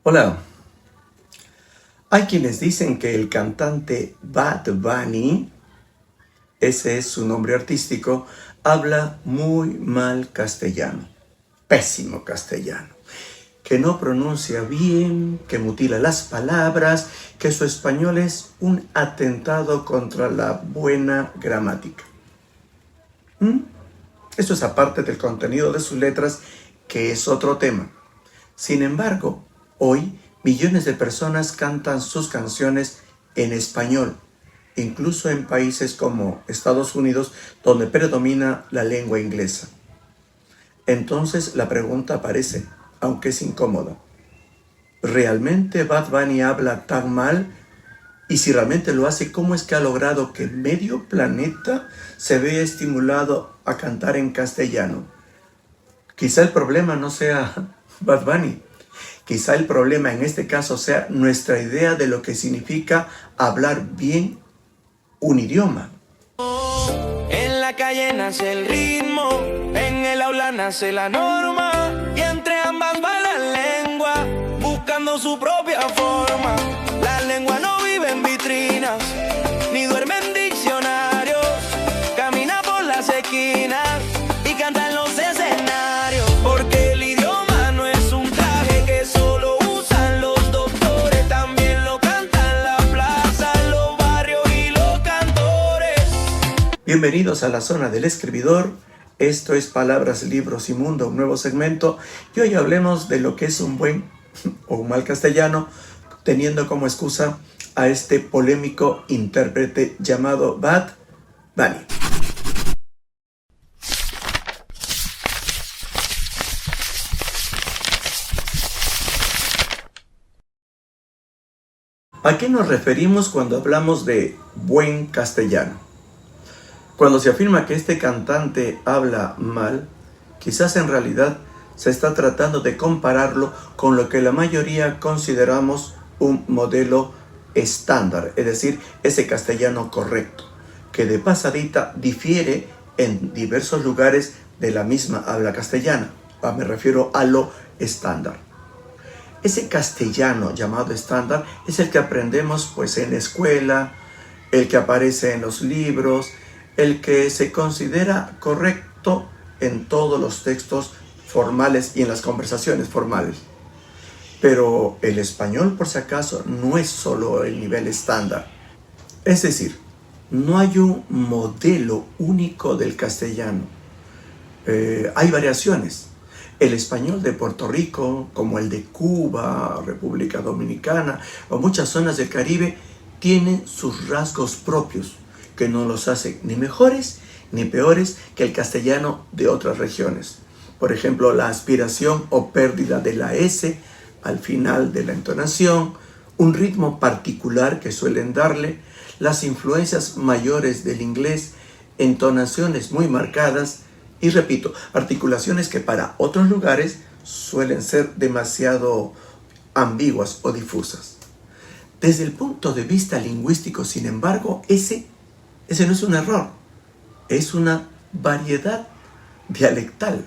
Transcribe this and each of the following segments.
Hola, hay quienes dicen que el cantante Bad Bunny, ese es su nombre artístico, habla muy mal castellano, pésimo castellano, que no pronuncia bien, que mutila las palabras, que su español es un atentado contra la buena gramática. Esto es aparte del contenido de sus letras, que es otro tema. Sin embargo, hoy millones de personas cantan sus canciones en español, incluso en países como Estados Unidos, donde predomina la lengua inglesa. Entonces la pregunta aparece, aunque es incómoda. ¿Realmente Bad Bunny habla tan mal? Y si realmente lo hace, ¿cómo es que ha logrado que medio planeta se vea estimulado a cantar en castellano? Quizá el problema no sea Bad Bunny. Quizá el problema en este caso sea nuestra idea de lo que significa hablar bien un idioma. En la calle nace el ritmo, en el aula nace la norma, y entre ambas va la lengua, buscando su propia forma. La lengua no vive en vitrinas, ni duerme en diccionarios, camina por las esquinas y canta en los escenarios, porque el idioma no es un traje que solo usan los doctores, también lo cantan la plaza, los barrios y los cantores. Bienvenidos a la zona del escribidor. Esto es Palabras, Libros y Mundo, un nuevo segmento. Y hoy hablemos de lo que es un buen o un mal castellano, teniendo como excusa a este polémico intérprete llamado Bad Bunny. ¿A qué nos referimos cuando hablamos de buen castellano? Cuando se afirma que este cantante habla mal, quizás en realidad se está tratando de compararlo con lo que la mayoría consideramos un modelo estándar, es decir, ese castellano correcto, que de pasadita difiere en diversos lugares de la misma habla castellana. Me refiero a lo estándar. Ese castellano llamado estándar es el que aprendemos pues en la escuela, el que aparece en los libros, el que se considera correcto en todos los textos formales y en las conversaciones formales. Pero el español, por si acaso, no es solo el nivel estándar. Es decir, no hay un modelo único del castellano. Hay variaciones. El español de Puerto Rico, como el de Cuba, República Dominicana o muchas zonas del Caribe, tienen sus rasgos propios, que no los hacen ni mejores ni peores que el castellano de otras regiones. Por ejemplo, la aspiración o pérdida de la S al final de la entonación, un ritmo particular que suelen darle, las influencias mayores del inglés, entonaciones muy marcadas y, repito, articulaciones que para otros lugares suelen ser demasiado ambiguas o difusas. Desde el punto de vista lingüístico, sin embargo, ese no es un error, es una variedad dialectal.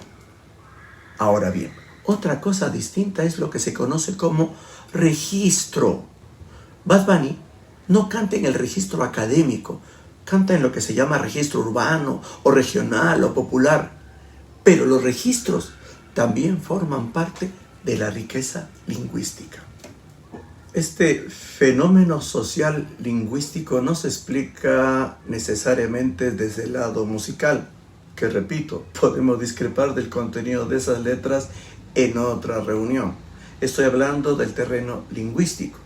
Ahora bien, otra cosa distinta es lo que se conoce como registro. Bad Bunny no canta en el registro académico, canta en lo que se llama registro urbano o regional o popular, pero los registros también forman parte de la riqueza lingüística. Este fenómeno social lingüístico no se explica necesariamente desde el lado musical, que repito, podemos discrepar del contenido de esas letras en otra reunión. Estoy hablando del terreno lingüístico.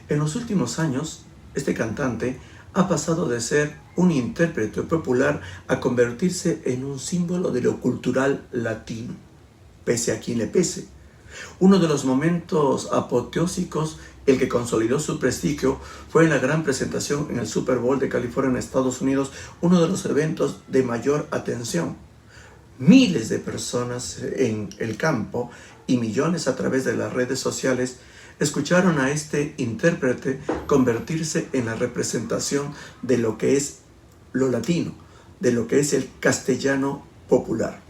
En los últimos años, este cantante ha pasado de ser un intérprete popular a convertirse en un símbolo de lo cultural latino, pese a quien le pese. Uno de los momentos apoteósicos, el que consolidó su prestigio, fue en la gran presentación en el Super Bowl de California en Estados Unidos, uno de los eventos de mayor atención. Miles de personas en el campo y millones a través de las redes sociales escucharon a este intérprete convertirse en la representación de lo que es lo latino, de lo que es el castellano popular.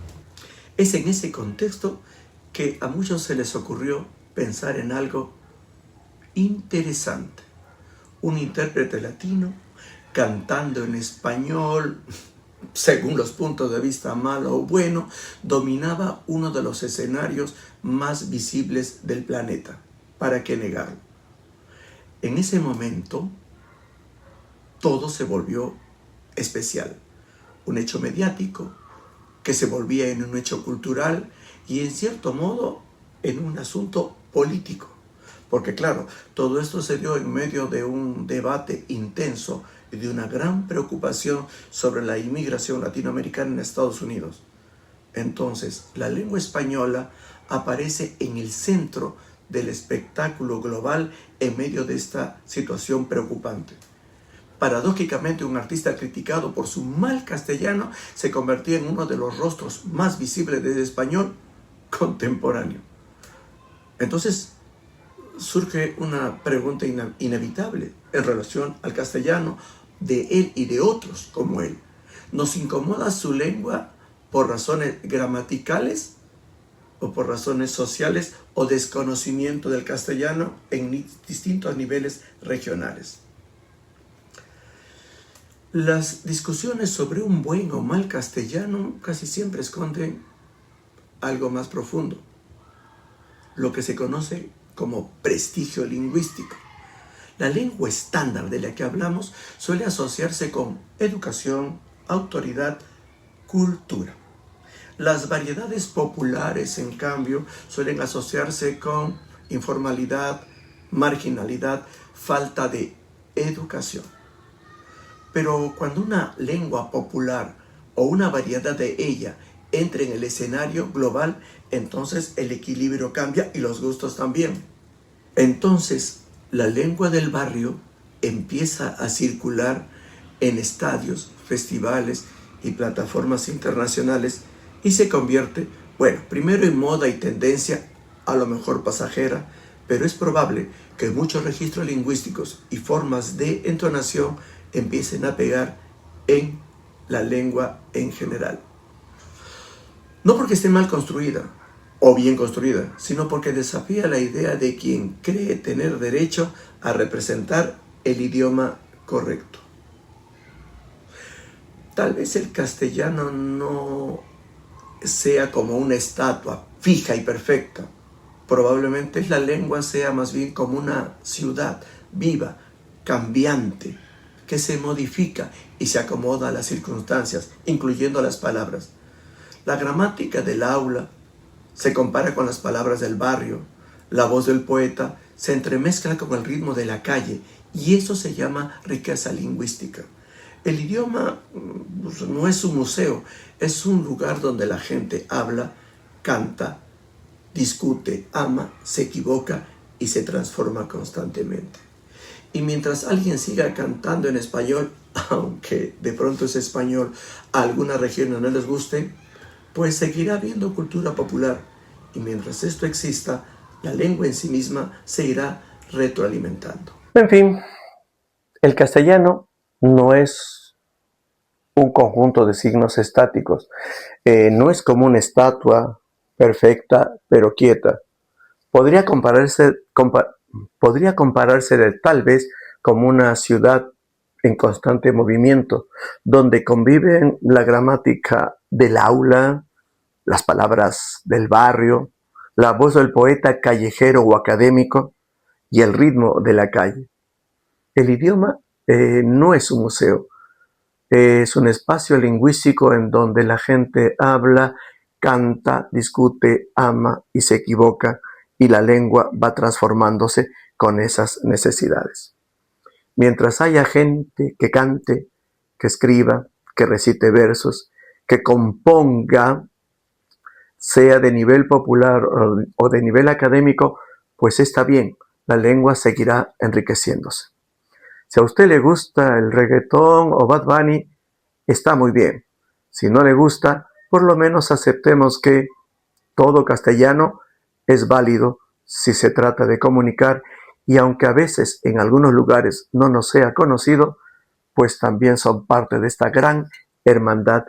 Es en ese contexto que a muchos se les ocurrió pensar en algo interesante. Un intérprete latino cantando en español, según los puntos de vista malo o bueno, dominaba uno de los escenarios más visibles del planeta. ¿Para qué negarlo? En ese momento, todo se volvió especial. Un hecho mediático que se volvía en un hecho cultural y en cierto modo en un asunto político. Porque claro, todo esto se dio en medio de un debate intenso y de una gran preocupación sobre la inmigración latinoamericana en Estados Unidos. Entonces, la lengua española aparece en el centro del espectáculo global en medio de esta situación preocupante. Paradójicamente, un artista criticado por su mal castellano se convertía en uno de los rostros más visibles del español contemporáneo. Entonces, surge una pregunta inevitable en relación al castellano de él y de otros como él. ¿Nos incomoda su lengua por razones gramaticales o por razones sociales o desconocimiento del castellano en distintos niveles regionales? Las discusiones sobre un buen o mal castellano casi siempre esconden algo más profundo, lo que se conoce como prestigio lingüístico. La lengua estándar de la que hablamos suele asociarse con educación, autoridad, cultura. Las variedades populares, en cambio, suelen asociarse con informalidad, marginalidad, falta de educación. Pero cuando una lengua popular o una variedad de ella entra en el escenario global, entonces el equilibrio cambia y los gustos también. Entonces, la lengua del barrio empieza a circular en estadios, festivales y plataformas internacionales y se convierte, primero en moda y tendencia, a lo mejor pasajera, pero es probable que muchos registros lingüísticos y formas de entonación empiecen a pegar en la lengua en general. No porque esté mal construida o bien construida, sino porque desafía la idea de quien cree tener derecho a representar el idioma correcto. Tal vez el castellano no sea como una estatua fija y perfecta. Probablemente la lengua sea más bien como una ciudad viva, cambiante, que se modifica y se acomoda a las circunstancias, incluyendo las palabras. La gramática del aula se compara con las palabras del barrio. La voz del poeta se entremezcla con el ritmo de la calle y eso se llama riqueza lingüística. El idioma no es un museo, es un lugar donde la gente habla, canta, discute, ama, se equivoca y se transforma constantemente. Y mientras alguien siga cantando en español, aunque de pronto ese español a algunas regiones no les guste, pues seguirá habiendo cultura popular. Y mientras esto exista, la lengua en sí misma se irá retroalimentando. En fin, el castellano no es un conjunto de signos estáticos. No es como una estatua perfecta pero quieta. Podría compararse tal vez como una ciudad en constante movimiento, donde conviven la gramática del aula, las palabras del barrio, la voz del poeta callejero o académico y el ritmo de la calle. El idioma no es un museo, es un espacio lingüístico en donde la gente habla, canta, discute, ama y se equivoca, y la lengua va transformándose con esas necesidades. Mientras haya gente que cante, que escriba, que recite versos, que componga, sea de nivel popular o de nivel académico, pues está bien, la lengua seguirá enriqueciéndose. Si a usted le gusta el reggaetón o Bad Bunny, está muy bien. Si no le gusta, por lo menos aceptemos que todo castellano es válido si se trata de comunicar, y aunque a veces en algunos lugares no nos sea conocido, pues también son parte de esta gran hermandad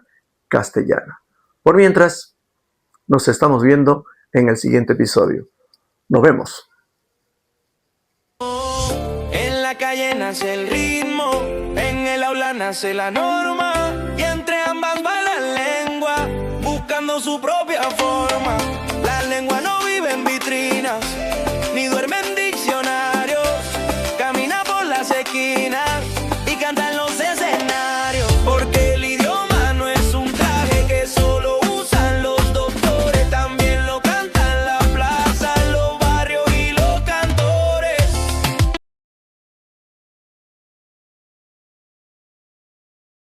castellana. Por mientras, nos estamos viendo en el siguiente episodio. Nos vemos. En la calle nace el ritmo, en el aula nace la norma, y entre ambas va la lengua, buscando su propia forma. La lengua no vive en vitrinas,